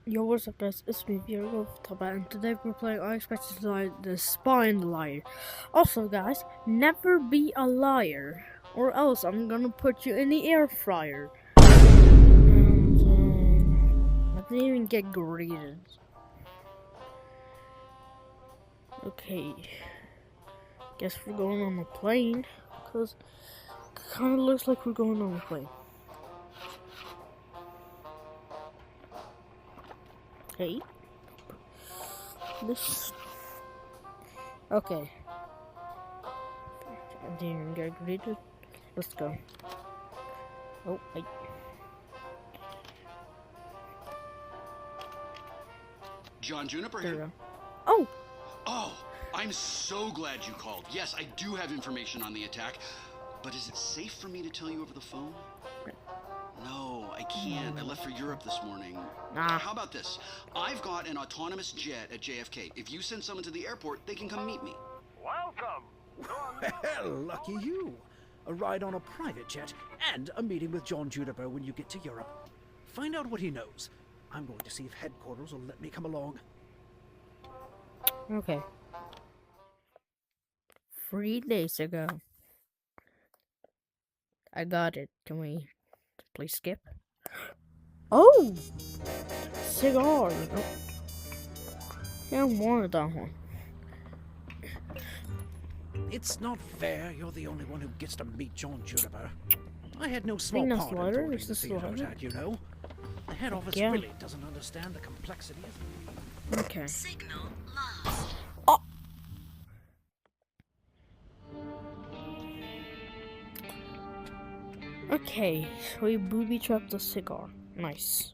Yo, what's up guys, it's me, Virgo and today we're playing Unexpected Lie, the Spy and the Liar. Also guys, never be a liar, or else I'm gonna put you in the air fryer. And, I didn't even get greeted. Okay, guess we're going on the plane, because it kinda looks like we're going on the plane. Hey. This. Okay. I didn't even get greeted. Let's go. Oh, wait. John Juniper There we here. go. Oh! Oh, I'm so glad you called. Yes, I do have information on the attack, but is it safe for me to tell you over the phone? No, I can't. I left for Europe this morning. Nah. How about this? I've got an autonomous jet at JFK. If you send someone to the airport, they can come meet me. Welcome! Well, lucky you. A ride on a private jet and a meeting with John Juniper when you get to Europe. Find out what he knows. I'm going to see if headquarters will let me come along. Okay. 3 days ago. I got it. Can we please skip? Oh! Cigar! Oh. Yeah, I wanted that one. It's not fair you're the only one who gets to meet John Juniper. I had no small Venus part in Lighter? thwarting Is the this theater Lighter? attack, you know. The head office Yeah. really doesn't understand the complexities. Okay. Signal lost. Oh! Okay, so we booby trapped the cigar. Nice.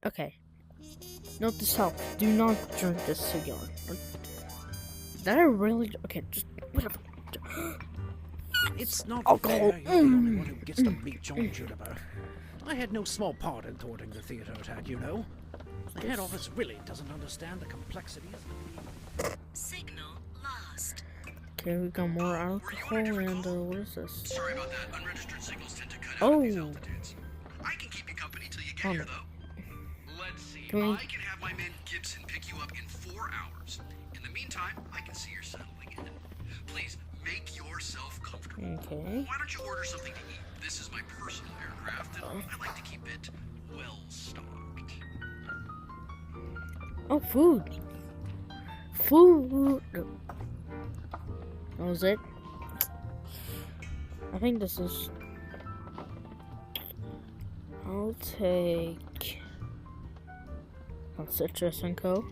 Okay. Note this help. Do not drink this cigar. Did I really? Okay, just whatever. It's not Alcohol. fair you're the only one who gets to meet John Juniper. I had no small part in thwarting the theater attack, you know. The head office really doesn't understand the complexities. Signal lost. Okay, we got more alcohol and what is this? Sorry about that. Unregistered signals tend to cut out Oh. at these altitudes. I can keep you company till you get Oh. here, though. Let's see. Can we- I can have my man Gibson pick you up in 4 hours. In the meantime, I can see you're settling in. Please make yourself comfortable. Okay. Why don't you order something to eat? This is my personal aircraft, and I like to keep it well stocked. Oh, food. Food. That was it. I think this is. I'll take Citrus and Co.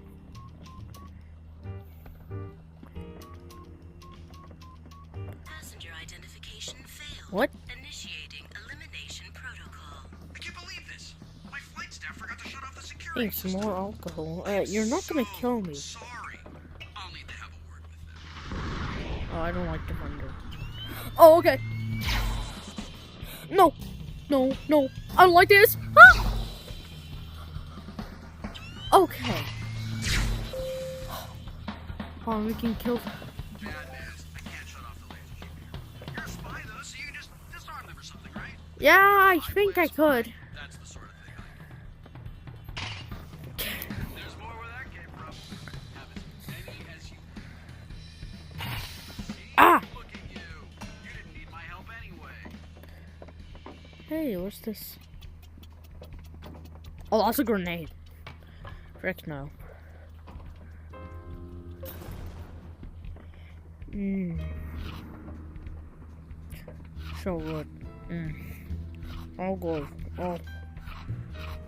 Passenger identification failed. What? Initiating elimination protocol. I can't believe this. My flight staff forgot to shut off the security Thanks, system. more alcohol. You're not gonna kill me. Sorry. I'll need to have a word with them. Oh, I don't like the thunder. Oh, okay. No, no, no. I don't like this. Ah! Okay. Oh, we can kill. Bad news. I can't shut off the laser. You're a spy, though, so you can just disarm them or something, right? Yeah, I think I could. That's the sort of thing I do. There's more where that came from. Have as many as you see. Ah! Look at you. You didn't need my help anyway. Hey, what's this? Oh, that's a grenade. Frick no. So good. Oh, good. Oh.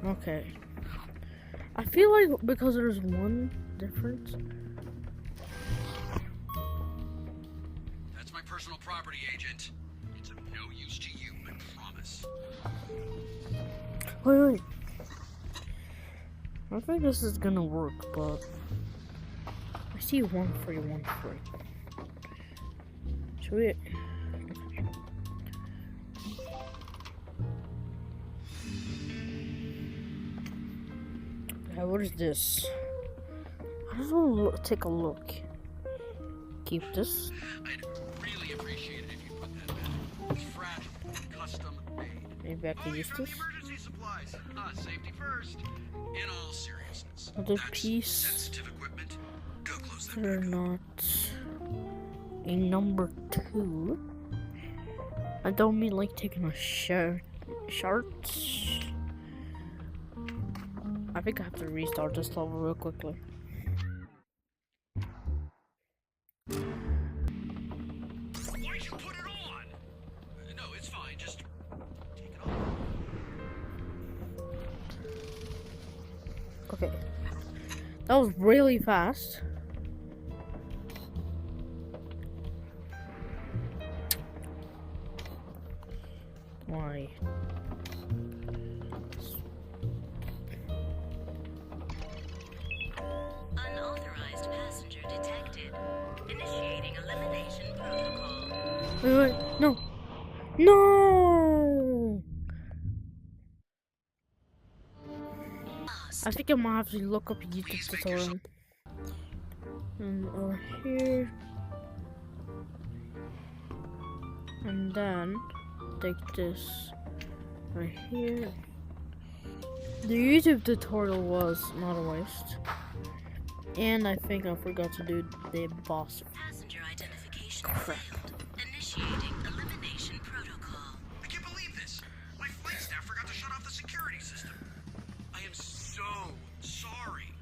Okay. I feel like because there's one difference. That's my personal property, Agent. It's of no use to you, I promise. Wait. I think this is gonna work, but I see one free. Should we? Okay, what is this? I just want to take a look. Keep this. I'd really appreciate it if you put that back. It's fragile, custom made. Maybe I can use from the this. emergency supplies. right. Safety first. In all seriousness. Other That's piece. sensitive equipment. Go close that They're back. not a number 2. I don't mean like taking a shot. I think I have to restart this level real quickly. Why'd you put it on? No, it's fine. Just take it off. Okay. That was really fast. Why? Unauthorized passenger detected. Initiating elimination protocol. Wait, no. No! I think I might have to look up a YouTube tutorial. And over here. And then take this right here. The YouTube tutorial was not a waste. And I think I forgot to do the boss. Passenger identification Crap. failed. Initiating elimination protocol. I can't believe this. My flight staff forgot to shut off the security system. I am so sorry.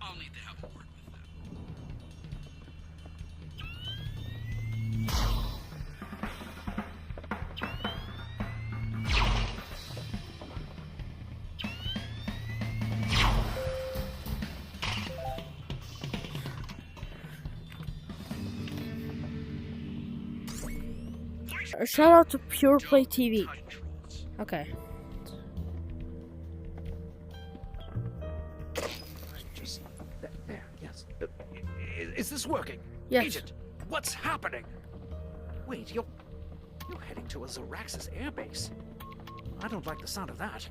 I'll need to have a word with them. Shout out to Pure Play TV. Okay. Just there. Yes. Is this working? Yes. Agent, what's happening? Wait, you're heading to a Zaraxis airbase. I don't like the sound of that.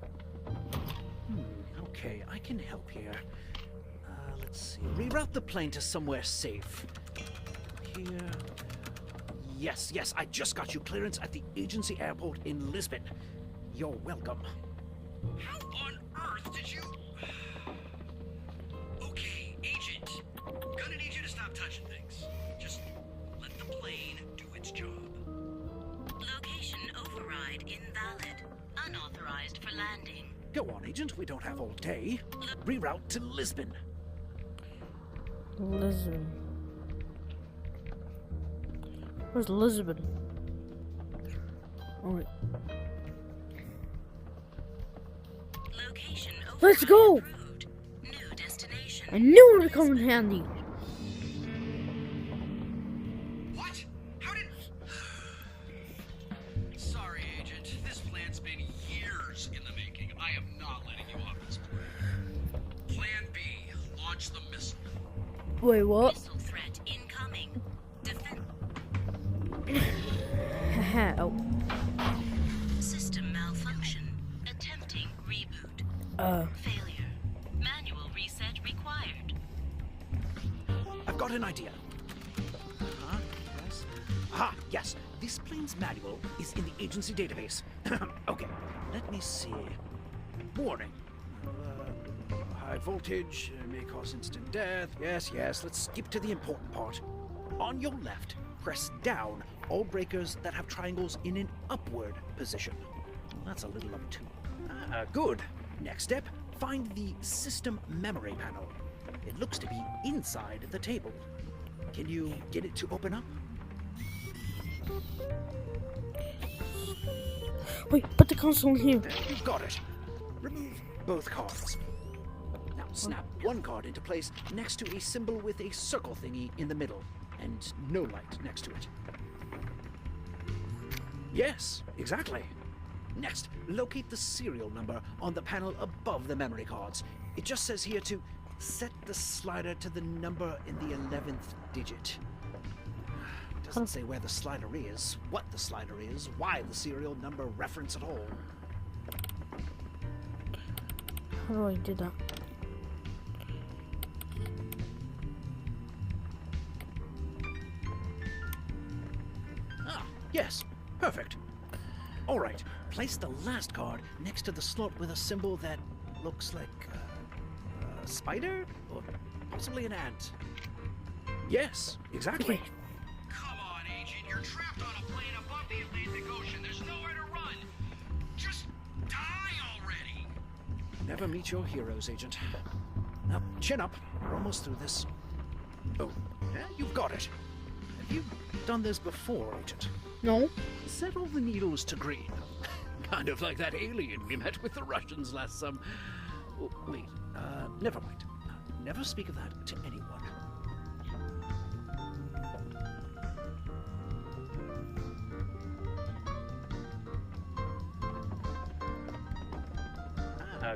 Okay, I can help here. Let's see. Reroute the plane to somewhere safe. Here. Yes, I just got you clearance at the agency airport in Lisbon. You're welcome. How on earth did you... Okay, Agent. Gonna need you to stop touching things. Just let the plane do its job. Location override invalid. Unauthorized for landing. Go on, Agent. We don't have all day. Reroute to Lisbon. Lisbon. Where's Lisbon? Oh wait. Location Let's override go! approved. New destination. I knew it would come in handy. What? How did... Sorry, Agent. This plan's been years in the making. I am not letting you off this plane. Plan B. Launch the missile. Wait, what? Missile threat incoming. Defense. Oh. System malfunction. Attempting reboot. Failure. Manual reset required. I've got an idea. Yes. Ah, yes. This plane's manual is in the agency database. Okay, let me see. Warning. High voltage may cause instant death. Yes. Let's skip to the important part. On your left, press down all breakers that have triangles in an upward position. That's a little obtuse. Good. Next step, find the system memory panel. It looks to be inside the table. Can you get it to open up? Wait, put the console in here. You've got it. Remove both cards. Now snap one card into place next to a symbol with a circle thingy in the middle and no light next to it. Yes, exactly. Next, locate the serial number on the panel above the memory cards. It just says here to set the slider to the number in the 11th digit. It doesn't say where the slider is, what the slider is, why the serial number reference at all. How do I do that? Ah, yes, perfect. All right, place the last card next to the slot with a symbol that looks like a spider or possibly an ant. Yes, exactly. Okay. Come on, Agent. You're trapped on a plane above the Atlantic Ocean. There's nowhere to run. Just die already. Never meet your heroes, Agent. Now, chin up. We're almost through this. Oh, yeah, you've got it. Have you done this before, Agent? No. Set all the needles to green. Kind of like that alien we met with the Russians last summer. Oh, wait, never mind. Never speak of that to anyone.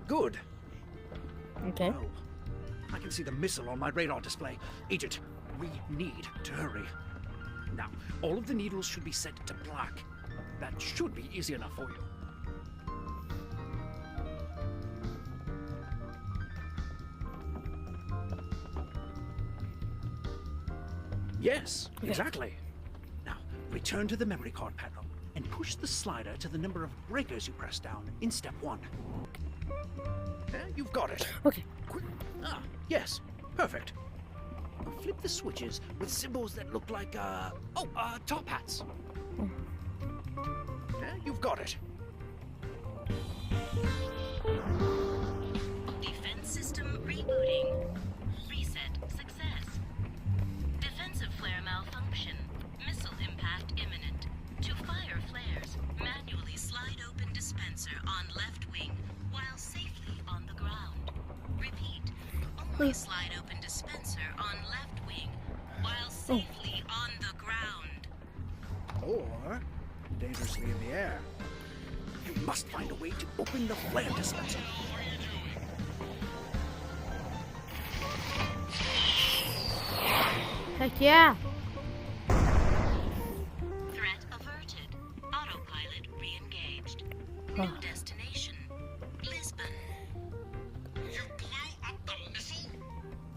Good. Okay. Oh, I can see the missile on my radar display. Agent, we need to hurry. Now, all of the needles should be set to black. That should be easy enough for you. Yes, exactly. Now, return to the memory card panel and push the slider to the number of breakers you press down in step 1. You've got it. Okay. Quick. Ah, yes. Perfect. Now flip the switches with symbols that look like, top hats. You've got it. Defense system rebooting. Reset success. Defensive flare malfunction. Missile impact imminent. To fire flares, manually slide open dispenser on left wing while safely on the ground. Repeat. Only slide open dispenser on left wing while safely on the ground. Or dangerously in the air. You must find a way to open the flare dispenser. Heck yeah. Threat averted. Autopilot re-engaged. New destination. Lisbon. You blew up the missile?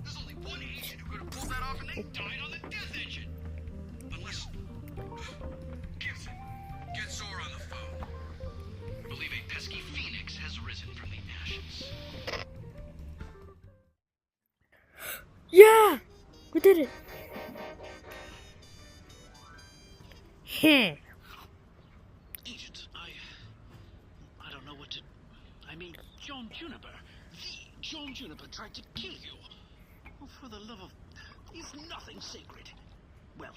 There's only one agent who could have pulled that off, and they died on the death engine. Unless... Gibson, get Zora on the phone. I believe a pesky phoenix has risen from the ashes. Yeah! We did it! Heh. Agent, I don't know what to... I mean, John Juniper. The John Juniper tried to kill you. Oh, for the love of... He's nothing sacred. Well,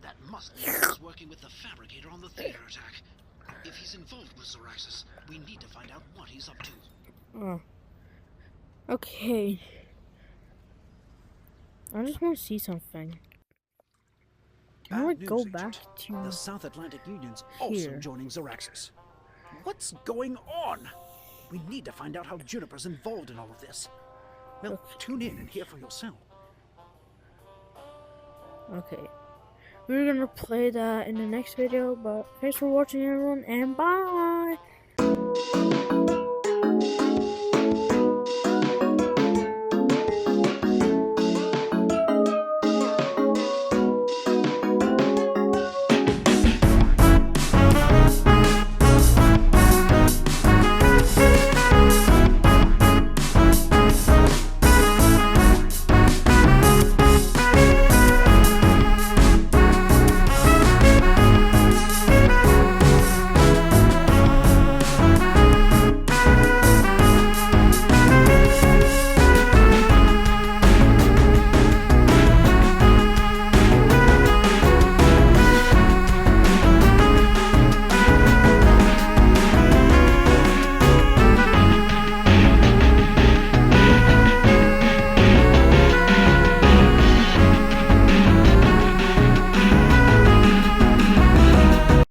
that must mean he's working with the Fabricator on the theater attack. If he's involved with Zoraxis, we need to find out what he's up to. Oh. Okay. I just want to see something. I want to Bad go news, back Agent. The to South Atlantic Union's also here. joining Zoraxis. What's going on? We need to find out how Juniper's involved in all of this. Well, tune in and hear for yourself. Okay. We're gonna play that in the next video, but thanks for watching everyone, and bye!